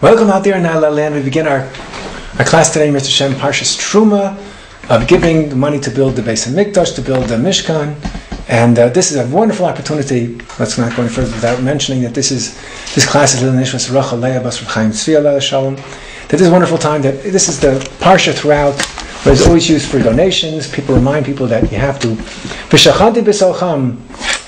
Welcome out there in La Land. We begin our class today, Mr. Hashem, Parshat Teruma, of giving the money to build the Beis Hamikdash, to build the Mishkan. And this is a wonderful opportunity. Let's not go any further without mentioning that this class is L'Nishmas Rachel Leah Bas Reb Chaim Tzvi Alei Shalom. That this is a wonderful time. That this is the Parsha throughout, but it's always used for donations. People remind people that you have to. V'shachati b'salcham,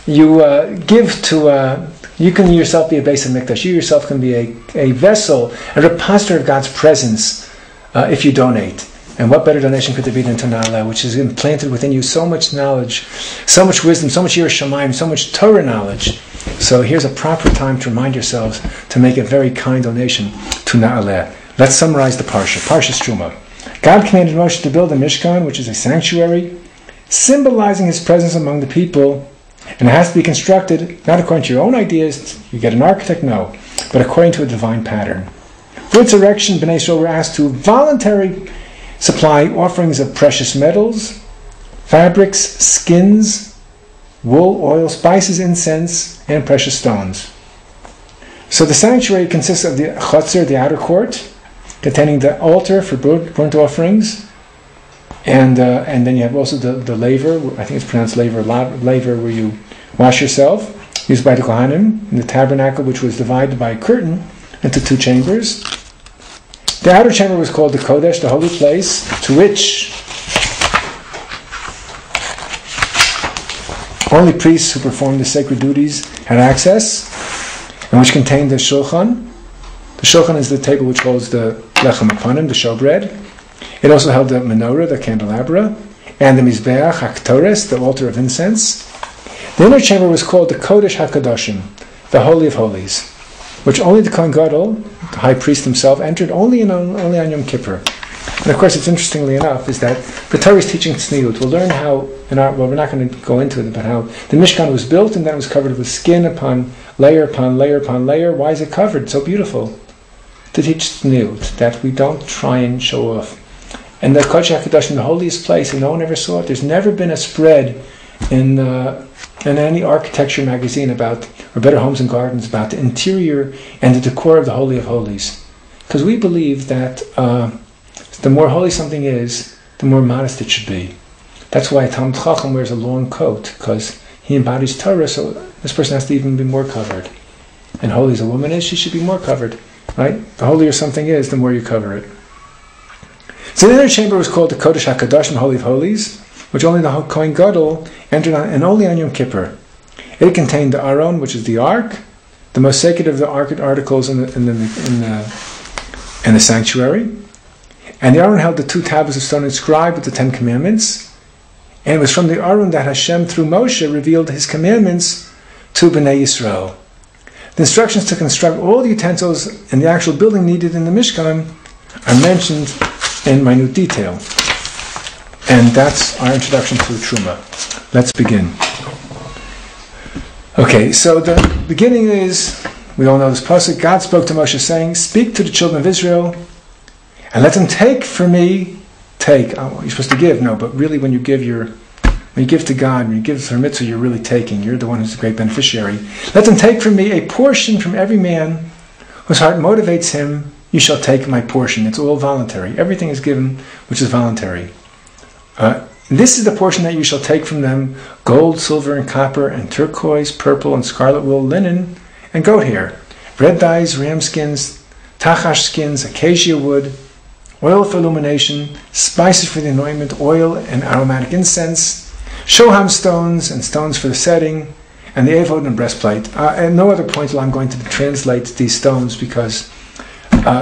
you give to. You can yourself be a Beis Hamikdash. You yourself can be a vessel, a repository of God's presence if you donate. And what better donation could there be than to Na'aleh, which is implanted within you so much knowledge, so much wisdom, so much yiur shamayim, so much Torah knowledge. So here's a proper time to remind yourselves to make a very kind donation to Na'aleh. Let's summarize the Parsha. Parshat Teruma. God commanded Moshe to build a Mishkan, which is a sanctuary, symbolizing his presence among the people. And it has to be constructed not according to your own ideas, you get an architect, no, but according to a divine pattern. For its erection, Bnei Yisrael were asked to voluntarily supply offerings of precious metals, fabrics, skins, wool, oil, spices, incense, and precious stones. So the sanctuary consists of the chutzner, the outer court, containing the altar for burnt offerings, and then you have also the laver, I think it's pronounced laver, where you wash yourself, used by the Kohanim, in the Tabernacle, which was divided by a curtain into two chambers. The outer chamber was called the Kodesh, the holy place, to which only priests who performed the sacred duties had access, and which contained the shulchan. The shulchan is the table which holds the lechem apanim, the showbread. It also held the menorah, the candelabra, and the mizbeach haktoris, the altar of incense. The inner chamber was called the Kodesh HaKadoshim, the Holy of Holies, which only the Kohen Gadol, the high priest himself, entered only on Yom Kippur. And of course, it's interestingly enough, is that the Torah is teaching tzniut. We'll learn how, we're not going to go into it, but how the Mishkan was built and then it was covered with skin upon layer upon layer upon layer. Why is it covered? So beautiful. To teach tzniut, that we don't try and show off. And the Kodesh HaKadoshim, the holiest place, and no one ever saw it. There's never been a spread in any architecture magazine about, or Better Homes and Gardens, about the interior and the decor of the Holy of Holies. Because we believe that the more holy something is, the more modest it should be. That's why a Talmid Chacham wears a long coat, because he embodies Torah, so this person has to even be more covered. And holy as a woman is, she should be more covered. Right? The holier something is, the more you cover it. So the inner chamber was called the Kodesh HaKadoshim, Holy of Holies, which only the Kohen Gadol entered on, and only on Yom Kippur. It contained the aron, which is the ark, the most sacred of the articles in the sanctuary. And the aron held the two tablets of stone inscribed with the 10 Commandments. And it was from the aron that Hashem, through Moshe, revealed his commandments to Bnei Yisrael. The instructions to construct all the utensils and the actual building needed in the Mishkan are mentioned in minute detail. And that's our introduction to Teruma. Let's begin. Okay, so the beginning is, we all know this pasuk, God spoke to Moshe saying, speak to the children of Israel and let them take for me, you're supposed to give, no, but really when you give to God, when you give for mitzvah, you're really taking, you're the one who's the great beneficiary. Let them take from me a portion from every man whose heart motivates him. You shall take my portion. It's all voluntary. Everything is given which is voluntary. This is the portion that you shall take from them: gold, silver, and copper, and turquoise, purple, and scarlet wool, linen, and goat hair, red dyes, ram skins, tachash skins, acacia wood, oil for illumination, spices for the anointment, oil and aromatic incense, shoham stones and stones for the setting, and the ephod and breastplate. At no other point will I'm going to translate these stones because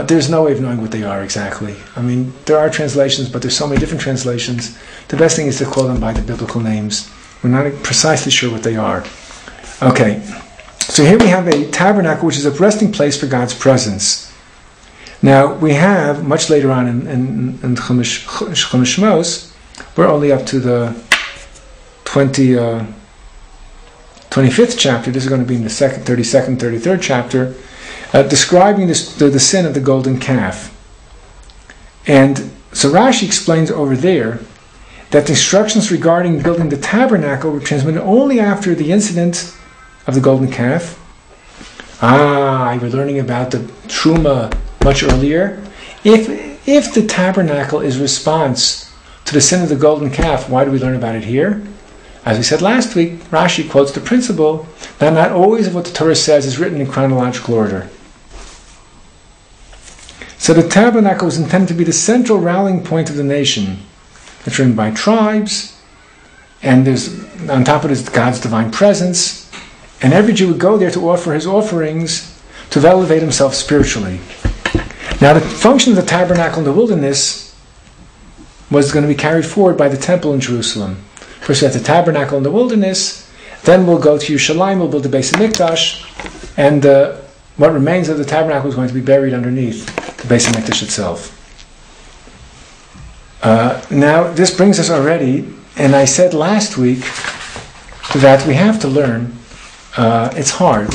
there's no way of knowing what they are exactly. I mean, there are translations, but there's so many different translations. The best thing is to call them by the biblical names. We're not precisely sure what they are. Okay, so here we have a tabernacle, which is a resting place for God's presence. Now, we have, much later on in Chumash Shmos, we're only up to the 25th chapter. This is going to be in the 32nd, 33rd chapter, describing the sin of the golden calf. And so Rashi explains over there that the instructions regarding building the tabernacle were transmitted only after the incident of the golden calf. We're learning about the Teruma much earlier. If the tabernacle is response to the sin of the golden calf, why do we learn about it here? As we said last week, Rashi quotes the principle that not always of what the Torah says is written in chronological order. So the tabernacle was intended to be the central rallying point of the nation. It's written by tribes, and there's on top of it is God's divine presence, and every Jew would go there to offer his offerings to elevate himself spiritually. Now the function of the tabernacle in the wilderness was going to be carried forward by the temple in Jerusalem. First we have the tabernacle in the wilderness, then we'll go to Yerushalayim, we'll build the Beis HaMikdash, and what remains of the tabernacle is going to be buried underneath the Beis HaMikdash itself. Now this brings us already, and I said last week that we have to learn, it's hard,